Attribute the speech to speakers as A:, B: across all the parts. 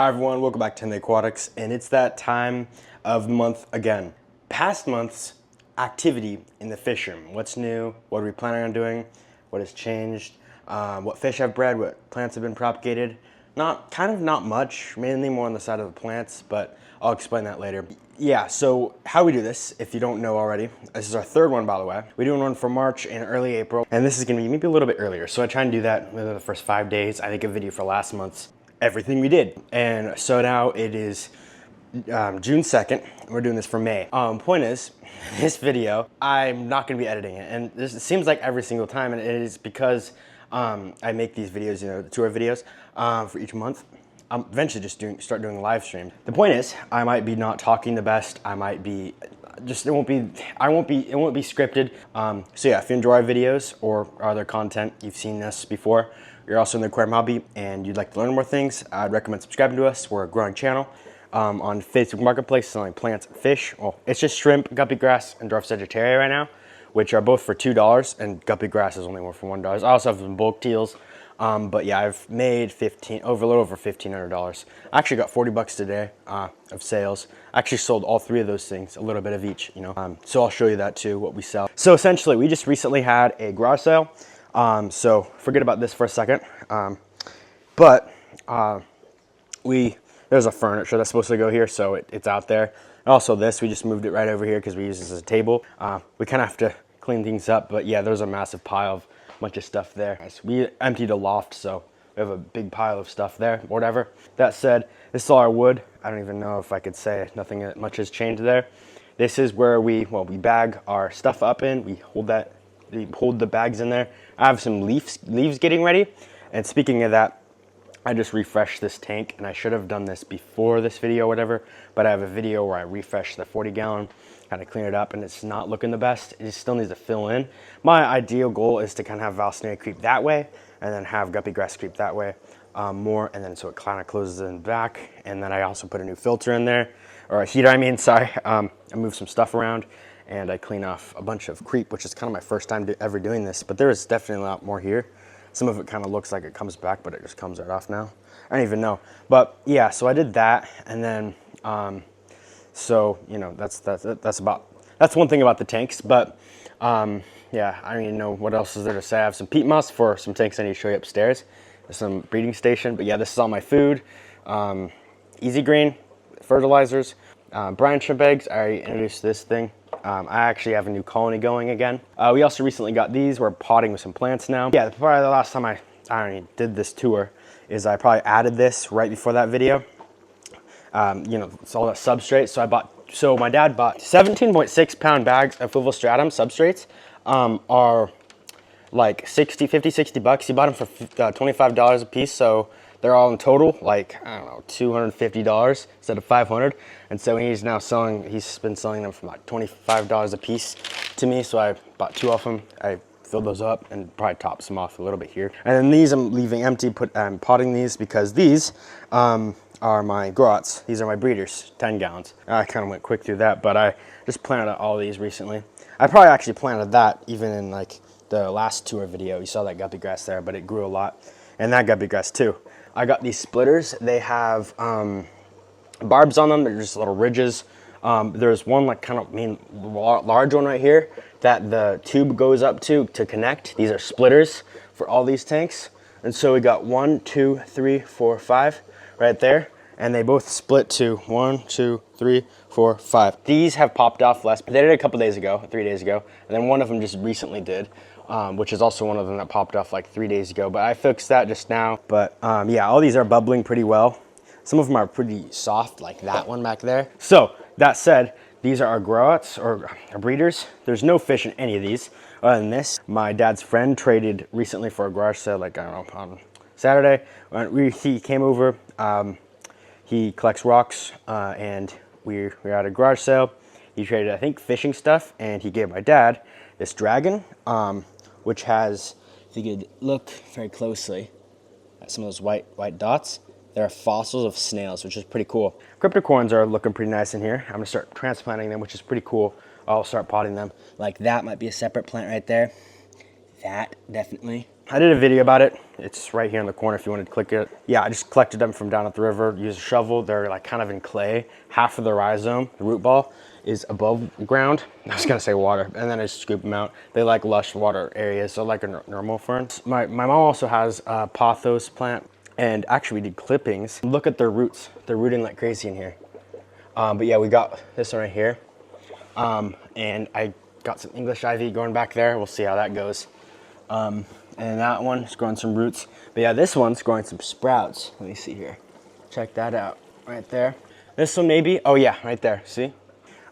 A: Hi everyone, welcome back to Henley Aquatics, and it's that time of the month again. Past month's activity in the fish room. What's new? What are we planning on doing? What has changed? What fish have bred? What plants have been propagated? Not much, mainly more on the side of the plants, but I'll explain that later. Yeah, so how we do this, if you don't know already, this is our third one, by the way. We're doing one for March and early April, and this is gonna be maybe a little bit earlier. So I try and do that within the first 5 days. I make a video for last month's everything we did. And so now it is June 2nd. We're doing this for May. Point is, this video, I'm not gonna be editing it. And this, it seems like every single time, and it is because I make these videos, the tour videos for each month. I'm eventually just start doing live stream. The point is, I might be not talking the best. I might be, it won't be scripted. So yeah, if you enjoy our videos or other content, you've seen this before, you're also in the aquarium hobby and you'd like to learn more things, I'd recommend subscribing to us. We're a growing channel on Facebook Marketplace selling plants and fish. Well, it's just shrimp, guppy grass, and dwarf sagittaria right now, which are both for $2, and guppy grass is only one for $1. I also have some bulk teals, but yeah, I've made a little over $1,500. I actually got 40 bucks today of sales. I actually sold all three of those things, a little bit of each, so I'll show you that too, what we sell. So essentially, we just recently had a garage sale. So forget about this for a second. There's a furniture that's supposed to go here, so it's out there. Also this, we just moved it right over here because we use this as a table. We kind of have to clean things up, but yeah, there's a massive pile of bunch of stuff there. We emptied a loft, so we have a big pile of stuff there, whatever. That said, this is all our wood. I don't even know if I could say nothing much has changed there. This is where we bag our stuff up in. We hold the bags in there. I have some leaves getting ready. And speaking of that, I just refreshed this tank, and I should have done this before this video or whatever, but I have a video where I refreshed the 40-gallon, kind of clean it up, and it's not looking the best. It still needs to fill in. My ideal goal is to kind of have Valsnea creep that way, and then have guppy grass creep that way more, and then so it kind of closes in back. And then I also put a new filter in there, or a heater, sorry. I moved some stuff around, and I clean off a bunch of creep, which is kind of my first time ever doing this, but there is definitely a lot more here. Some of it kind of looks like it comes back, but it just comes right off now. I don't even know. But yeah, so I did that, and then, that's one thing about the tanks. But yeah, I don't even know what else is there to say. I have some peat moss for some tanks I need to show you upstairs. There's some breeding station, but yeah, this is all my food. Easy Green, fertilizers, brine shrimp eggs. I already introduced this thing. I actually have a new colony going again. We also recently got these. We're potting with some plants now. Yeah, probably the last time I did this tour is I probably added this right before that video. It's all that substrate. So my dad bought 17.6 pound bags of Fluval stratum substrates. Are like 60 bucks. He bought them for $25 a piece. So they're all in total, like, I don't know, $250 instead of $500. And so he's been selling them for like $25 a piece to me. So I bought 2 of them. I filled those up and probably topped some off a little bit here. And then these I'm leaving empty, I'm potting these because these are my grots. These are my breeders, 10 gallons. I kind of went quick through that, but I just planted all these recently. I probably actually planted that even in like the last tour video. You saw that guppy grass there, but it grew a lot. And that guppy grass too. I got these splitters. They have barbs on them. They're just little ridges. There's one like kind of large one right here that the tube goes up to connect. These are splitters for all these tanks. And so we got 1, 2, 3, 4, 5 right there. And they both split to 1, 2, 3, 4, 5. These have popped off less, but they did it a couple days ago, 3 days ago. And then one of them just recently did. Which is also one of them that popped off like 3 days ago, but I fixed that just now. But yeah, all these are bubbling pretty well. Some of them are pretty soft, like that one back there. So that said, these are our grots or our breeders. There's no fish in any of these other than this. My dad's friend traded recently for a garage sale, like, I don't know, on Saturday. He came over, he collects rocks, and we're at a garage sale. He traded, I think, fishing stuff, and he gave my dad this dragon, which has, if you could look very closely at some of those white dots, there are fossils of snails, which is pretty cool. Cryptocorns are looking pretty nice in here. I'm gonna start transplanting them, which is pretty cool. I'll start potting them. Like that might be a separate plant right there. that, definitely. I did a video about it. It's right here in the corner if you wanted to click it. Yeah, I just collected them from down at the river, used a shovel. They're like kind of in clay. Half of the rhizome, the root ball, is above ground. I was gonna say water, and then I just scoop them out. They like lush water areas, so like a normal fern. My mom also has a pothos plant, and actually we did clippings. Look at their roots. They're rooting like crazy in here. But yeah, we got this one right here. And I got some English ivy going back there. We'll see how that goes. And that one is growing some roots. But yeah, this one's growing some sprouts. Let me see here. Check that out right there. This one maybe, oh yeah, right there, see?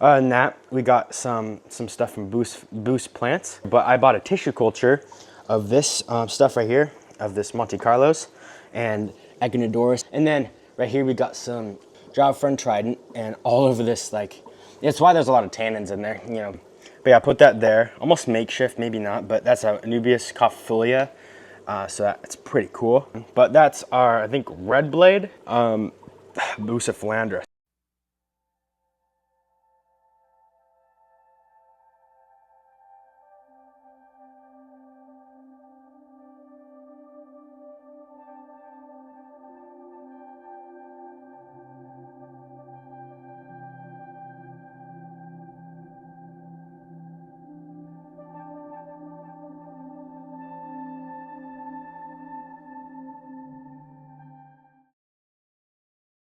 A: Other than that, we got some stuff from Boost Plants. But I bought a tissue culture of this stuff right here, of this Monte Carlos and Echinodorus. And then right here we got some drought fern trident, and all over this, like, it's why there's a lot of tannins in there, you know. But yeah, I put that there, almost makeshift, maybe not, but that's a Anubias cophifolia, so that's pretty cool. But that's our, I think, red blade, Bucephalandra.